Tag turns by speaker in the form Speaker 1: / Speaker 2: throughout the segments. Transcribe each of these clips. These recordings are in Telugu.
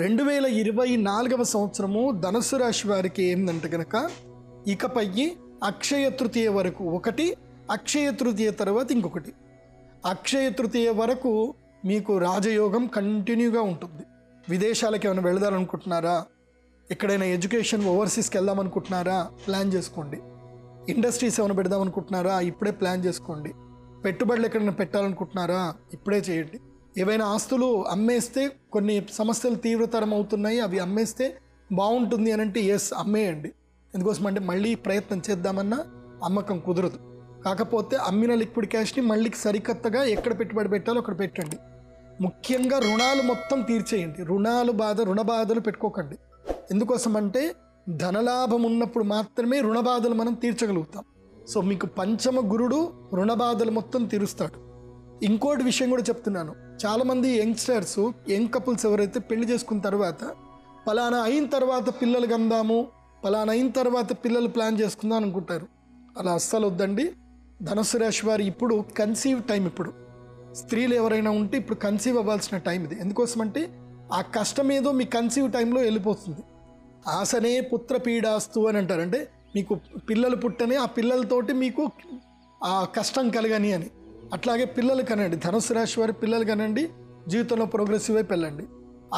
Speaker 1: 2024వ సంవత్సరము ధనుసు రాశి వారికి ఏందంటే కనుక ఇకపై అక్షయ తృతీయ వరకు ఒకటి, అక్షయ తృతీయ తర్వాత ఇంకొకటి. అక్షయ తృతీయ వరకు మీకు రాజయోగం కంటిన్యూగా ఉంటుంది. విదేశాలకు ఏమైనా వెళదాలనుకుంటున్నారా, ఎక్కడైనా ఎడ్యుకేషన్ ఓవర్సీస్కి వెళ్దామనుకుంటున్నారా, ప్లాన్ చేసుకోండి. ఇండస్ట్రీస్ ఏమైనా పెడదామనుకుంటున్నారా, ఇప్పుడే ప్లాన్ చేసుకోండి. పెట్టుబడులు ఎక్కడైనా పెట్టాలనుకుంటున్నారా, ఇప్పుడే చేయండి. ఏవైనా ఆస్తులు అమ్మేస్తే కొన్ని సమస్యలు తీవ్రతరం అవుతున్నాయి, అవి అమ్మేస్తే బాగుంటుంది అని అంటే ఎస్ అమ్మేయండి. ఎందుకోసం అంటే మళ్ళీ ప్రయత్నం చేద్దామన్నా అమ్మకం కుదరదు. కాకపోతే అమ్మిన లిక్విడ్ క్యాష్ని మళ్ళీ సరికొత్తగా ఎక్కడ పెట్టుబడి పెట్టాలో అక్కడ పెట్టండి. ముఖ్యంగా రుణాలు మొత్తం తీర్చేయండి. రుణ బాధలు పెట్టుకోకండి. ఎందుకోసం అంటే ధనలాభం ఉన్నప్పుడు మాత్రమే రుణ బాధలు మనం తీర్చగలుగుతాం. సో మీకు పంచమ గురుడు రుణ బాధలు మొత్తం తీరుస్తాడు. ఇంకోటి విషయం కూడా చెప్తున్నాను, చాలామంది యంగ్స్టర్స్, యంగ్ కపుల్స్ ఎవరైతే పెళ్లి చేసుకున్న తర్వాత పలానా అయిన తర్వాత పిల్లలు కందాము, పలానా అయిన తర్వాత పిల్లలు ప్లాన్ చేసుకుందాం అనుకుంటారు. అలా అస్సలు వద్దండి. ధనుసు రాశి వారు ఇప్పుడు కన్సీవ్ టైం. ఇప్పుడు స్త్రీలు ఎవరైనా ఉంటే ఇప్పుడు కన్సీవ్ అవ్వాల్సిన టైం ఇది. ఎందుకోసమంటే ఆ కష్టం ఏదో మీ కన్సీవ్ టైంలో వెళ్ళిపోతుంది. ఆసనే పుత్ర పీడాస్తు అని అంటారు. అంటే మీకు పిల్లలు పుట్టనే ఆ పిల్లలతోటి మీకు ఆ కష్టం కలగని అని. అట్లాగే పిల్లలు కనండి, ధనుసు రాశి వారి పిల్లలు కనండి, జీవితంలో ప్రోగ్రెసివ్ వైపు వెళ్ళండి.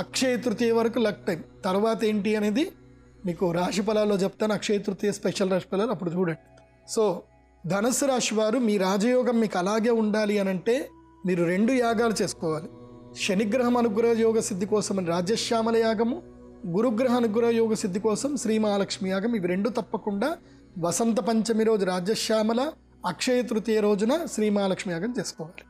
Speaker 1: అక్షయ తృతీయ వరకు లక్ టైం. తర్వాత ఏంటి అనేది మీకు రాశి ఫలాల్లో చెప్తాను. అక్షయ తృతీయ స్పెషల్ రాశి ఫలాలు అప్పుడు చూడండి. సో ధనుసు రాశి వారు మీ రాజయోగం మీకు అలాగే ఉండాలి అని అంటే మీరు 2 యాగాలు చేసుకోవాలి. శనిగ్రహం అనుగ్రహ యోగ సిద్ధి కోసం రాజ్యశ్యామల యాగము, గురుగ్రహ అనుగ్రహ యోగ సిద్ధి కోసం శ్రీ మహాలక్ష్మి యాగం. ఇవి 2 తప్పకుండా వసంత పంచమి రోజు రాజ్యశ్యామల, అక్షయ తృతీయ రోజున శ్రీ మహాలక్ష్మి యాగం చేసుకోవాలి.